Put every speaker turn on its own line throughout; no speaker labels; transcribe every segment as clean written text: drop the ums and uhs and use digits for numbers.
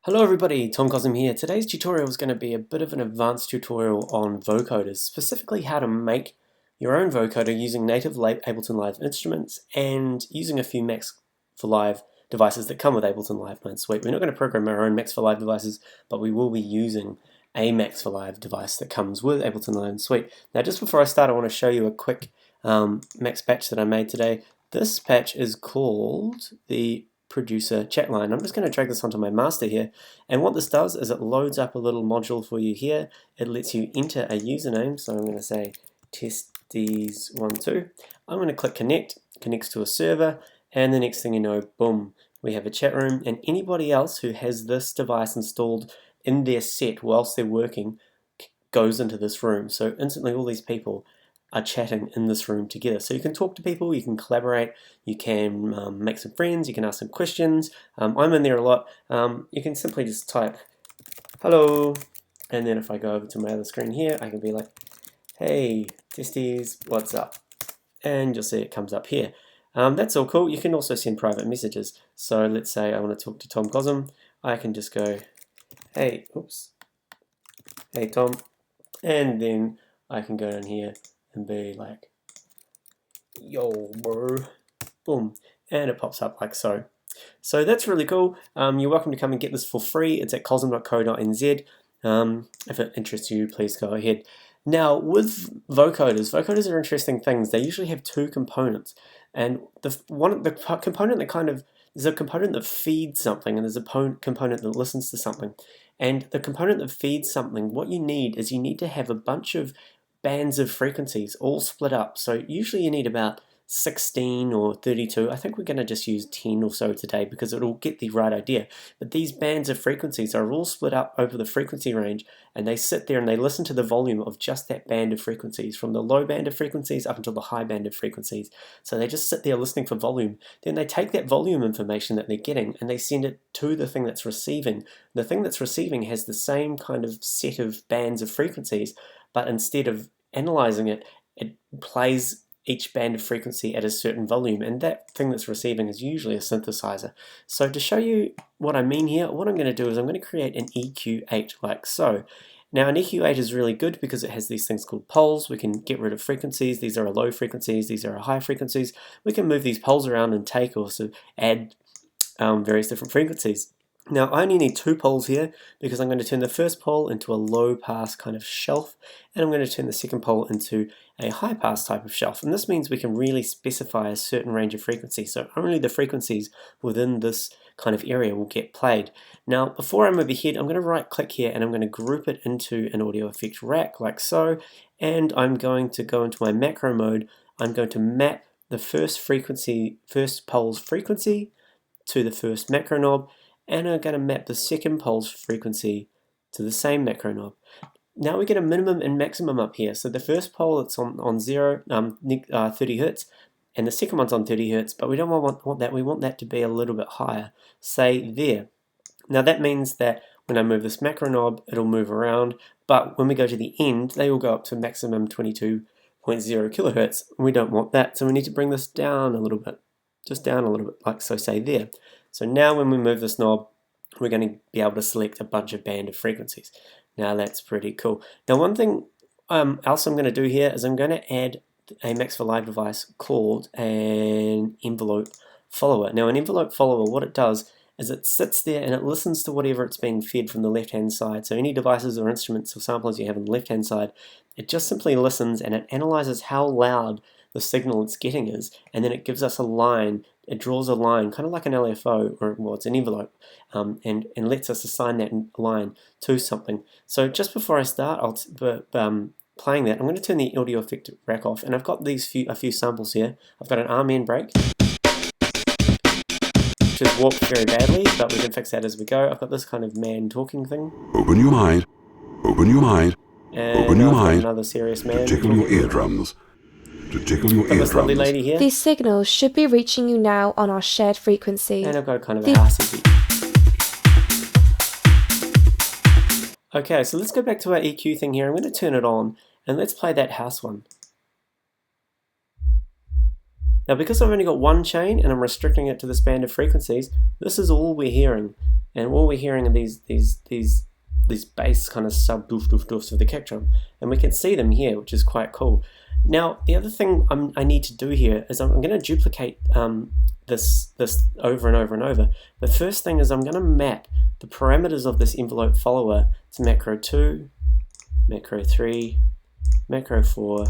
Hello everybody, Tom Cosm here. Today's tutorial is going to be a bit of an advanced tutorial on vocoders, specifically how to make your own vocoder using native Ableton Live instruments and using a few Max for Live devices that come with Ableton Live 9 Suite. We're not going to program our own Max for Live devices, but we will be using a Max for Live device that comes with Ableton Live Suite. Now just before I start, I want to show you a quick Max patch that I made today. This patch is called the producer chat line. I'm just going to drag this onto my master here, and what this does is it loads up a little module for you here. It lets you enter a username, so I'm going to say testes12. I'm going to click connect, connects to a server, and the next thing you know, boom, we have a chat room, and anybody else who has this device installed in their set whilst they're working goes into this room. So instantly all these people are chatting in this room together. So you can talk to people, you can collaborate, you can make some friends, you can ask some questions. I'm in there a lot. You can simply just type hello, and then if I go over to my other screen here, I can be like, hey, testes, what's up? And you'll see it comes up here. That's all cool. You can also send private messages. So let's say I want to talk to Tom Cosm. I can just go, hey, oops, hey Tom, and then I can go down here and be like, yo bro, boom, and it pops up like so. So that's really cool. You're welcome to come and get this for free. It's at cosm.co.nz. If it interests you, please go ahead. Now with vocoders are interesting things. They usually have two components, and the component that there's a component that feeds something, and there's a component that listens to something. And the component that feeds something, what you need is you need to have a bunch of bands of frequencies all split up. So usually you need about 16 or 32. I think we're going to just use 10 or so today because it'll get the right idea. But these bands of frequencies are all split up over the frequency range, and they sit there and they listen to the volume of just that band of frequencies, from the low band of frequencies up until the high band of frequencies. So they just sit there listening for volume. Then they take that volume information that they're getting and they send it to the thing that's receiving. The thing that's receiving has the same kind of set of bands of frequencies, but instead of analyzing it, it plays each band of frequency at a certain volume, and that thing that's receiving is usually a synthesizer. So to show you what I mean here, what I'm going to do is I'm going to create an EQ8 like so. Now an EQ8 is really good because it has these things called poles. We can get rid of frequencies. These are our low frequencies, these are our high frequencies. We can move these poles around and take or add various different frequencies. Now I only need two poles here because I'm going to turn the first pole into a low pass kind of shelf, and I'm going to turn the second pole into a high pass type of shelf. And this means we can really specify a certain range of frequencies, so only the frequencies within this kind of area will get played. Now before I move ahead, I'm going to right click here and I'm going to group it into an audio effect rack like so, and I'm going to go into my macro mode. I'm going to map the first pole's frequency to the first macro knob, and I'm going to map the second pole's frequency to the same macro knob. Now we get a minimum and maximum up here. So the first pole, it's on 30 Hz, and the second one's on 30 Hz, but we don't want that. We want that to be a little bit higher, say there. Now that means that when I move this macro knob, it'll move around, but when we go to the end, they will go up to maximum 22.0 kilohertz. We don't want that, so we need to bring this down a little bit, just down a little bit, like so, say there. So now when we move this knob, we're going to be able to select a bunch of band of frequencies. Now that's pretty cool. Now one thing else I'm going to do here is I'm going to add a Max for Live device called an envelope follower. Now an envelope follower, what it does is it sits there and it listens to whatever it's being fed from the left hand side. So any devices or instruments or samplers you have on the left hand side, it just simply listens and it analyzes how loud the signal it's getting is, and then it gives us a line. It draws a line, kind of like an LFO, or well, it's an envelope, and lets us assign that line to something. So just before I start playing that, I'm going to turn the audio effect rack off, and I've got a few samples here. I've got an Amen break, which has warped very badly, but we can fix that as we go. I've got this kind of man talking thing.
Open your mind, open your mind,
and
open your
I've got
mind,
another serious man.
to tickle your eardrums. To tickle your
This lovely
eardrums.
lady here.
These signals should be reaching you now on our shared frequency.
And I've got kind of a housey beat. Okay, so let's go back to our EQ thing here. I'm going to turn it on, and let's play that house one. Now because I've only got one chain and I'm restricting it to this band of frequencies, this is all we're hearing. and all we're hearing are these bass kind of sub doof doof doofs of the kick drum, and we can see them here, which is quite cool. Now the other thing I need to do here is I'm going to duplicate this over and over and over. The first thing is I'm going to map the parameters of this envelope follower to macro 2, macro 3, macro 4,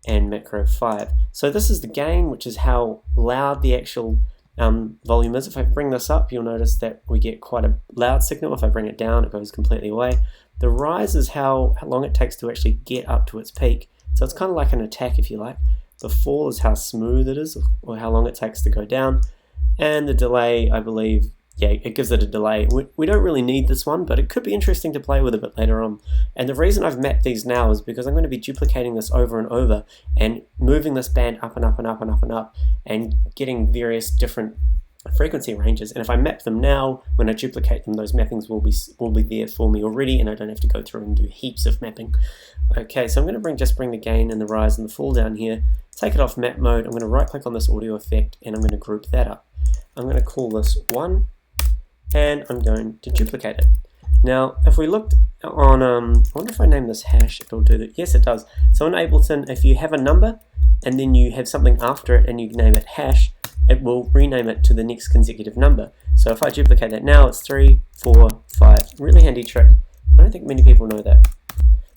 and macro 5. So this is the gain, which is how loud the actual volume is. If I bring this up, you'll notice that we get quite a loud signal. If I bring it down, it goes completely away. The rise is how long it takes to actually get up to its peak. So it's kind of like an attack, if you like. The fall is how smooth it is, or how long it takes to go down. And the delay, I believe, yeah, it gives it a delay. We don't really need this one, but it could be interesting to play with a bit later on. And the reason I've mapped these now is because I'm going to be duplicating this over and over and moving this band up and up and up and up and up and getting various different frequency ranges. And if I map them now, when I duplicate them, those mappings will be there for me already, and I don't have to go through and do heaps of mapping. Okay, so I'm going to just bring the gain and the rise and the fall down here, take it off map mode. I'm going to right click on this audio effect and I'm going to group that up. I'm going to call this 1, and I'm going to duplicate it. Now, if we looked on, I wonder if I name this hash, it'll do that. Yes, it does. So in Ableton, if you have a number and then you have something after it and you name it hash, it will rename it to the next consecutive number. So if I duplicate that now, it's 3, 4, 5. Really handy trick. I don't think many people know that.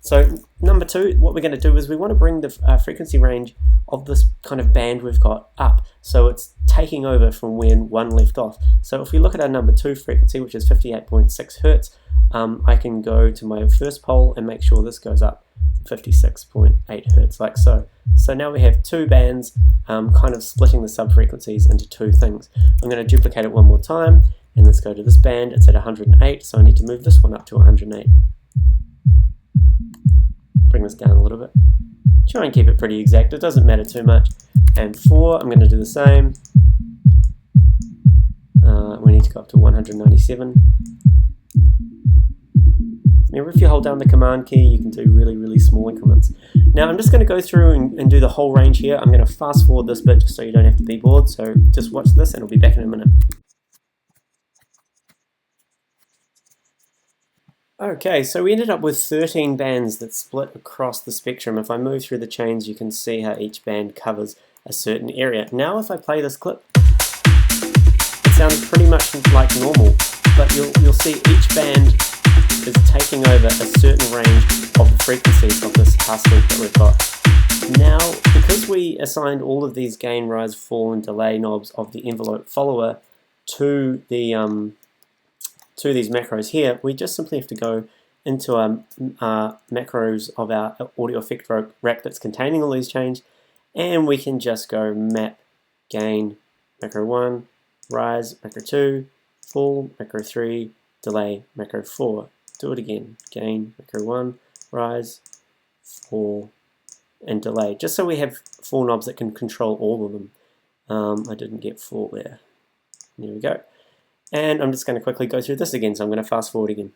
So number 2, what we're going to do is we want to bring the frequency range of this kind of band we've got up, so it's taking over from when 1 left off. So if we look at our number 2 frequency, which is 58.6 Hertz, I can go to my first pole and make sure this goes up to 56.8 Hertz, like so. So now we have 2 bands kind of splitting the sub-frequencies into 2 things. I'm going to duplicate it one more time, and let's go to this band. It's at 108, so I need to move this one up to 108. Bring this down a little bit. Try and keep it pretty exact, it doesn't matter too much. And 4, I'm going to do the same. We need to go up to 197. Remember, if you hold down the command key, you can do really, really small increments. Now I'm just going to go through and do the whole range here. I'm going to fast forward this bit just so you don't have to be bored, so just watch this and I'll be back in a minute. Okay, so we ended up with 13 bands that split across the spectrum. If I move through the chains, you can see how each band covers a certain area. Now if I play this clip, it sounds pretty much like normal, but you'll see each band is taking over a certain range of the frequencies of this house loop that we've got. Now, because we assigned all of these gain, rise, fall, and delay knobs of the envelope follower to the to these macros here, we just simply have to go into our macros of our audio effect rack that's containing all these chains, and we can just go map gain macro 1, rise macro 2, fall macro 3, delay macro 4. Do it again, gain macro 1, rise, fall, and delay, just so we have 4 knobs that can control all of them. I didn't get 4 there. There we go. And I'm just going to quickly go through this again, so I'm going to fast forward again.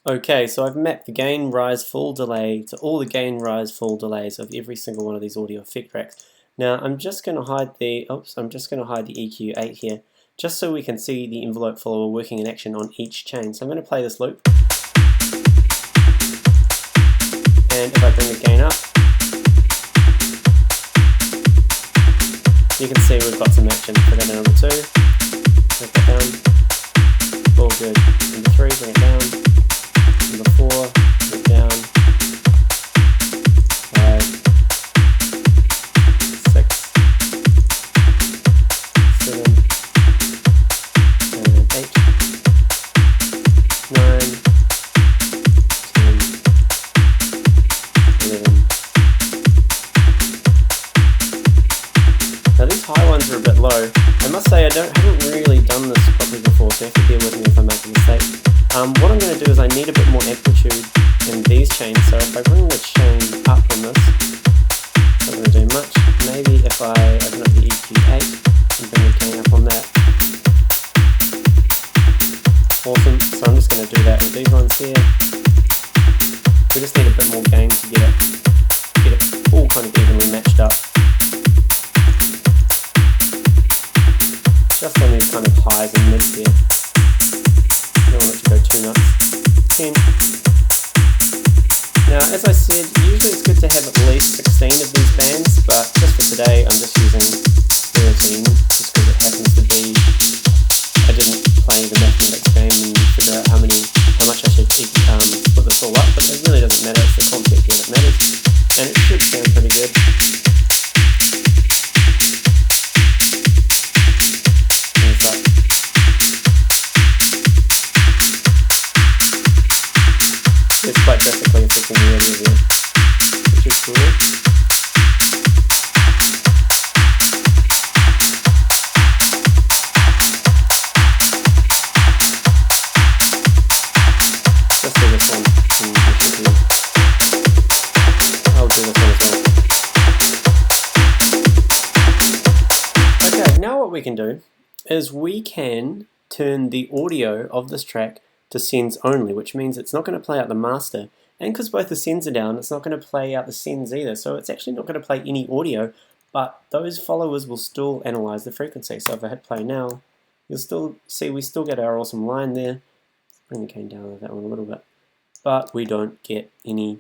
Okay, so I've mapped the gain, rise, fall, delay to all the gain, rise, fall delays of every single one of these audio effect racks. Now I'm just going to hide the EQ8 here, just so we can see the envelope follower working in action on each chain. So I'm going to play this loop, and if I bring the gain up, you can see we've got some action. Bring it down number 2, bring it down, all good. Number 3, bring it down. Number 4, bring it down. 5, 6, 7, and 8, 9, 10, 11. Now these high ones are a bit low. I must say I haven't really done this properly before, so you have to bear with me if I make a mistake. What I'm going to do is I need a bit more amplitude in these chains, so if I bring the chain up on this, it's not going to do much. Maybe if I open up the EQ8 and bring the gain up on that. Awesome, so I'm just going to do that with these ones here. We just need a bit more gain to get it all kind of evenly matched up. just on these kind of highs and mids here. You don't want it to go too nuts. 10. Now, as I said, usually it's good to have at least 16 of these bands, but just for today I'm just using 13, just because it happens to be, I didn't play the mathematics game and figure out how much I should split this all up, but it really doesn't matter, it's the concept here that matters, and it should sound pretty good. It's quite drastically affecting the audio here, which is cool. Let's do this one, and I'll do this one as well. Okay, now what we can do is we can turn the audio of this track to sends only, which means it's not going to play out the master, and because both the sends are down, it's not going to play out the sends either, so it's actually not going to play any audio, but those followers will still analyze the frequency. So if I hit play now, you'll still see we still get our awesome line there. Bring the gain down with that one a little bit, but we don't get any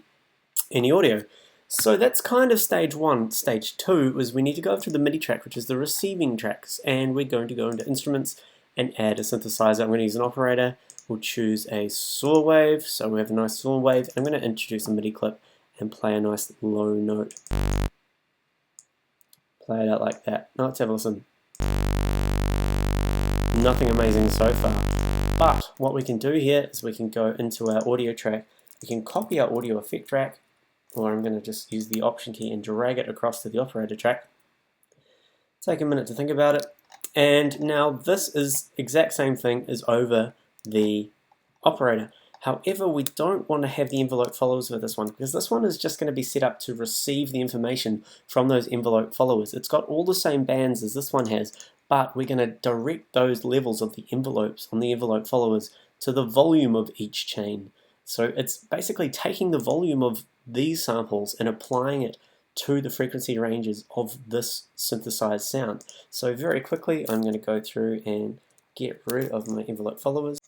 audio. So that's kind of stage one. Stage two is we need to go through the MIDI track, which is the receiving tracks, and we're going to go into instruments and add a synthesizer. I'm going to use an operator. We'll choose a saw wave, so we have a nice saw wave. I'm going to introduce a MIDI clip and play a nice low note. Play it out like that. Now let's have a listen. Nothing amazing so far. But what we can do here is we can go into our audio track. We can copy our audio effect track, or I'm going to just use the option key and drag it across to the operator track. Take a minute to think about it. And now this is exact same thing as over the operator. However, we don't want to have the envelope followers with this one, because this one is just going to be set up to receive the information from those envelope followers. It's got all the same bands as this one has, but we're going to direct those levels of the envelopes on the envelope followers to the volume of each chain. So it's basically taking the volume of these samples and applying it to the frequency ranges of this synthesized sound. So very quickly I'm going to go through and get rid of my envelope followers.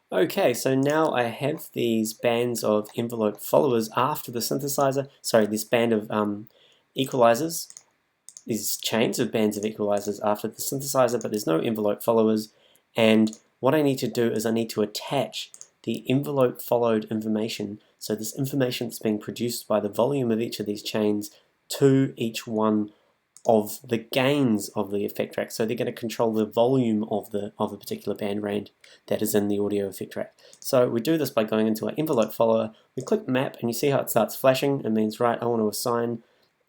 Okay, so now I have these bands of envelope followers after the synthesizer, this band of equalizers, these chains of bands of equalizers after the synthesizer, but there's no envelope followers, and what I need to do is I need to attach the envelope followed information, so this information that's being produced by the volume of each of these chains, to each one of the gains of the effect track. So they're going to control the volume of the particular band range that is in the audio effect track. So we do this by going into our envelope follower, we click map, and you see how it starts flashing. It means, right, I want to assign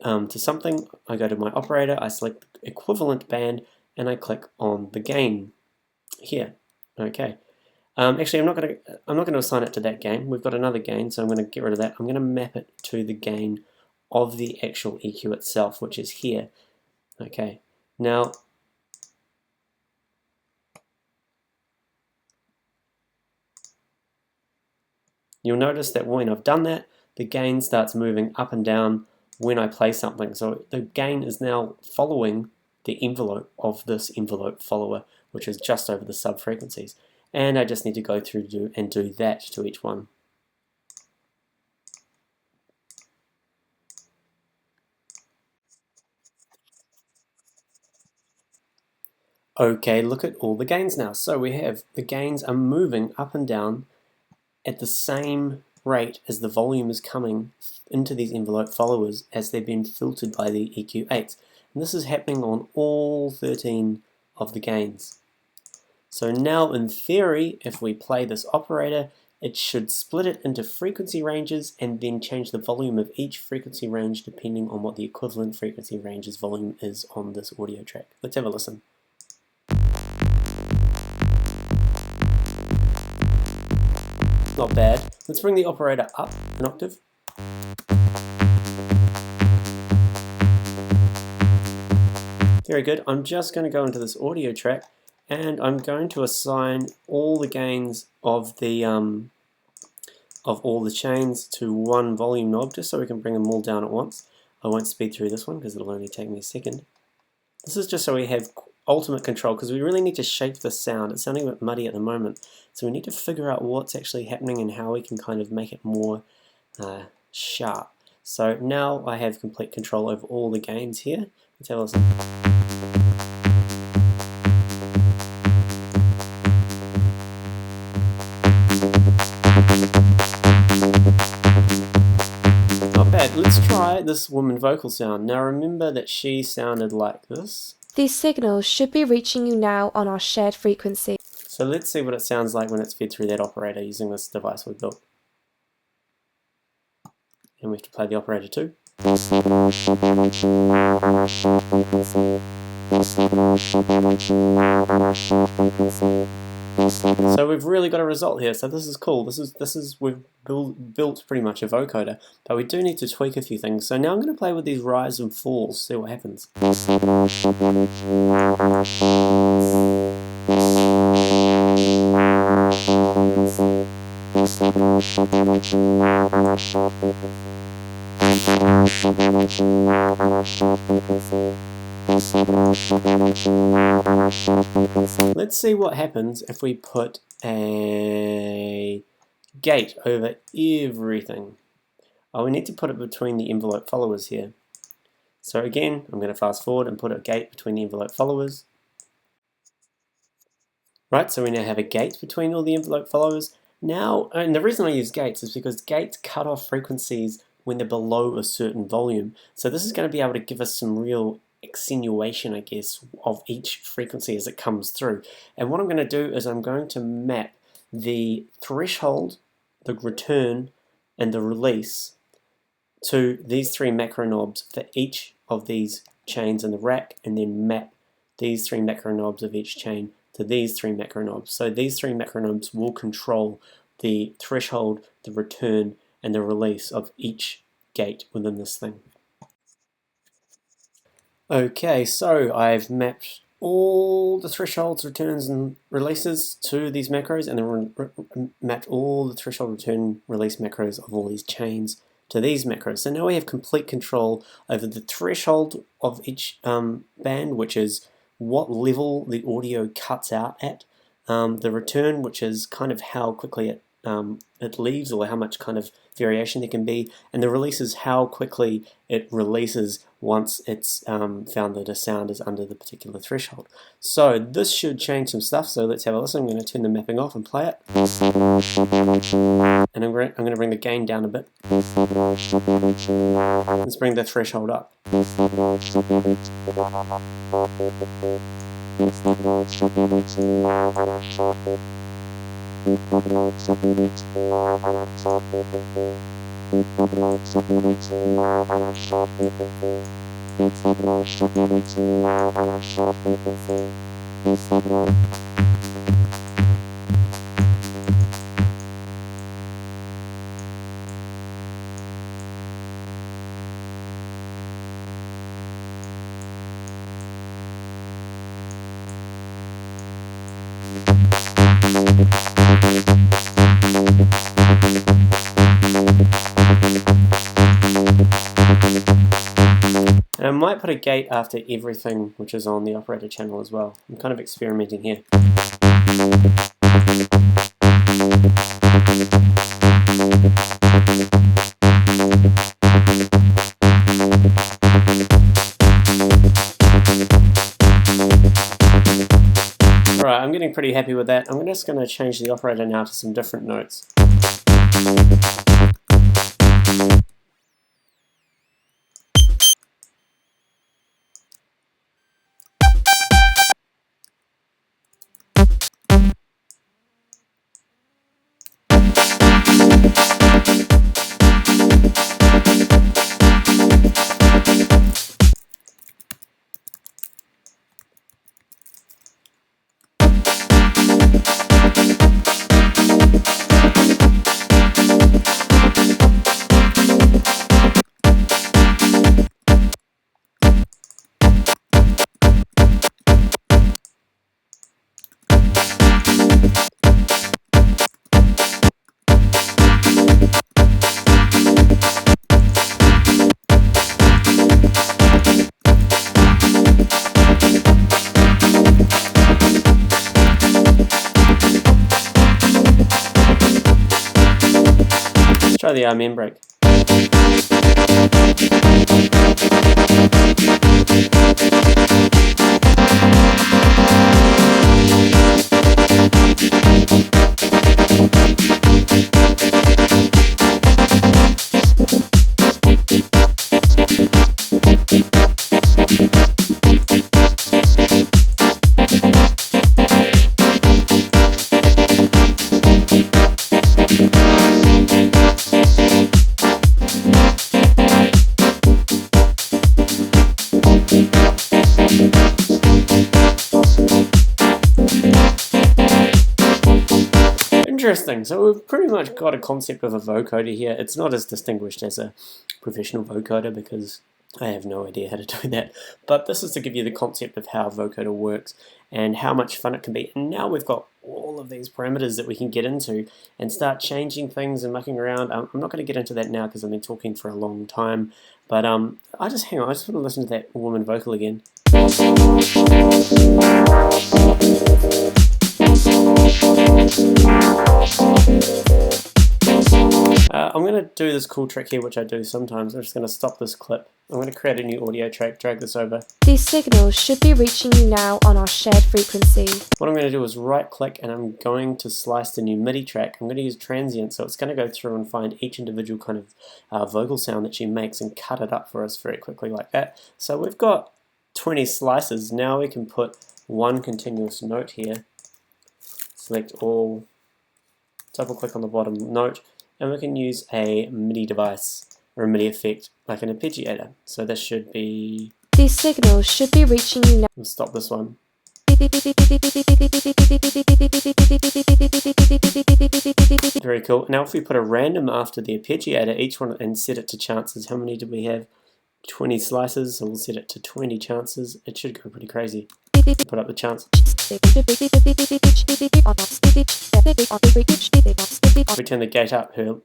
to something. I go to my operator, I select equivalent band, and I click on the gain here. Okay. Actually, I'm not going to assign it to that gain. We've got another gain, so I'm going to get rid of that. I'm going to map it to the gain of the actual EQ itself, which is here. Okay, now you'll notice that when I've done that, the gain starts moving up and down when I play something. So the gain is now following the envelope of this envelope follower, which is just over the sub frequencies. And I just need to go through and do that to each one. Okay, look at all the gains now. So we have the gains are moving up and down at the same rate as the volume is coming into these envelope followers as they've been filtered by the EQ8s. And this is happening on all 13 of the gains. So now in theory, if we play this operator, it should split it into frequency ranges and then change the volume of each frequency range depending on what the equivalent frequency range's volume is on this audio track. Let's have a listen. Not bad. Let's bring the operator up an octave. Very good. I'm just going to go into this audio track and I'm going to assign all the gains of the of all the chains to one volume knob just so we can bring them all down at once. I won't speed through this one because it'll only take me a second. This is just so we have ultimate control, because we really need to shape the sound. It's sounding a bit muddy at the moment, so we need to figure out what's actually happening and how we can kind of make it more sharp. So now I have complete control over all the gains here. Let's have a listen. Not bad. Let's try this woman vocal sound. Now remember that she sounded like this.
These signals should be reaching you now on our shared frequency.
So let's see what it sounds like when it's fed through that operator using this device we built. And we have to play the operator too. So we've really got a result here. So this is cool. We've built pretty much a vocoder, but we do need to tweak a few things. So now I'm going to play with these rise and falls, see what happens. Let's see what happens if we put a gate over everything. Oh, we need to put it between the envelope followers here. So again, I'm going to fast forward and put a gate between the envelope followers. Right, so we now have a gate between all the envelope followers. Now, and the reason I use gates is because gates cut off frequencies when they're below a certain volume. So this is going to be able to give us some real extenuation, I guess, of each frequency as it comes through. And what I'm going to do is I'm going to map the threshold, the return, and the release to these three macro knobs for each of these chains in the rack, and then map these three macro knobs of each chain to these three macro knobs. So these three macro knobs will control the threshold, the return, and the release of each gate within this thing. Okay, so I've mapped all the thresholds, returns, and releases to these macros, and then mapped all the threshold, return, release macros of all these chains to these macros. So now we have complete control over the threshold of each band, which is what level the audio cuts out at, the return, which is kind of how quickly it leaves, or how much kind of variation there can be, and the release is how quickly it releases once it's found that a sound is under the particular threshold. So this should change some stuff, so let's have a listen. I'm going to turn the mapping off and play it. And I'm going to bring the gain down a bit. Let's bring the threshold up. And I might put a gate after everything which is on the operator channel as well. I'm kind of experimenting here. Alright, I'm getting pretty happy with that. I'm just going to change the operator now to some different notes. try the amen break. Interesting. So we've pretty much got a concept of a vocoder here. It's not as distinguished as a professional vocoder because I have no idea how to do that. But this is to give you the concept of how vocoder works and how much fun it can be. And now we've got all of these parameters that we can get into and start changing things and mucking around. I'm not going to get into that now because I've been talking for a long time. But I just want to listen to that woman vocal again. I'm going to do this cool trick here, which I do sometimes. I'm just going to stop this clip. I'm going to create a new audio track, drag this over.
These signals should be reaching you now on our shared frequency.
What I'm going to do is right click and I'm going to slice the new MIDI track. I'm going to use transient, so it's going to go through and find each individual kind of vocal sound that she makes and cut it up for us very quickly like that. So we've got 20 slices. Now we can put one continuous note here. Select all, double click on the bottom note, and we can use a MIDI device or a MIDI effect like an arpeggiator. So this should be...
These signals should be reaching you now.
We'll stop this one. Very cool. Now if we put a random after the arpeggiator, each one, and set it to chances, how many did we have? 20 slices, so we'll set it to 20 chances. It should go pretty crazy. Put up the chance. If we turn the gate up, her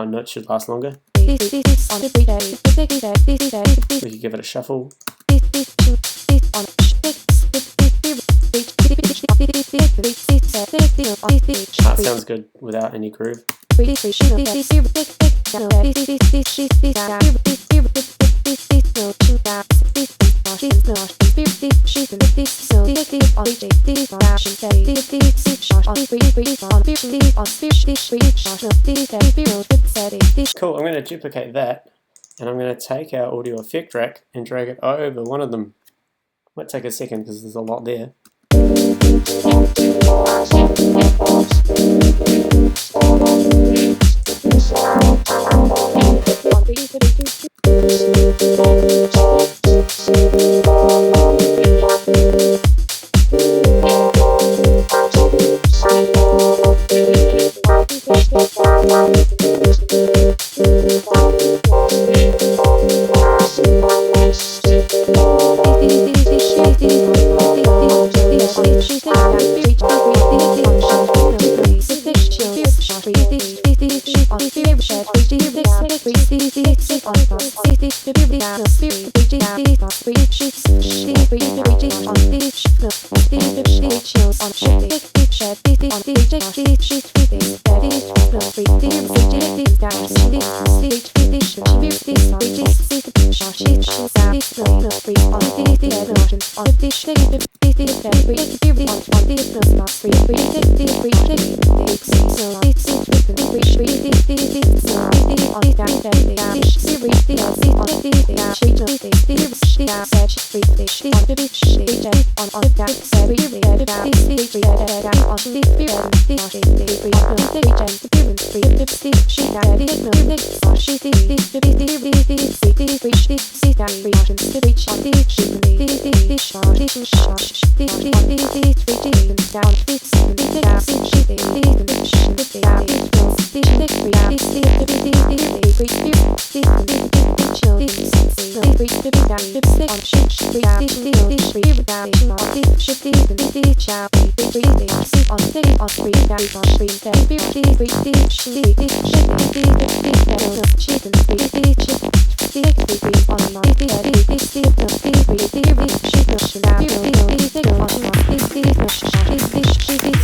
notes should last longer. We could give it a shuffle. That sounds good without any groove. Cool, I'm going to duplicate that and I'm going to take our audio effect rack and drag it over one of them. Might take a second because there's a lot there.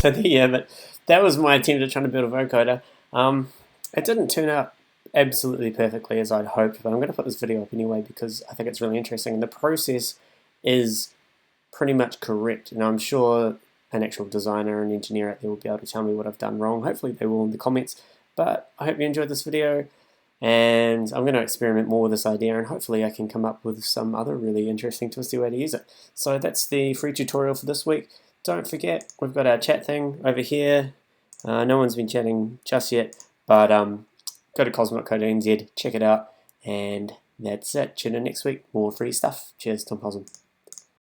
So yeah, but that was my attempt at trying to build a vocoder. It didn't turn out absolutely perfectly as I'd hoped, but I'm going to put this video up anyway because I think it's really interesting. And the process is pretty much correct, and I'm sure an actual designer and engineer out there will be able to tell me what I've done wrong. Hopefully they will in the comments. But I hope you enjoyed this video, and I'm going to experiment more with this idea, and hopefully I can come up with some other really interesting twisty way to use it. So that's the free tutorial for this week. Don't forget, we've got our chat thing over here. No one's been chatting just yet, but go to cosmic.co.nz, check it out, and that's it. Tune in next week, more free stuff. Cheers, Tom Cosm.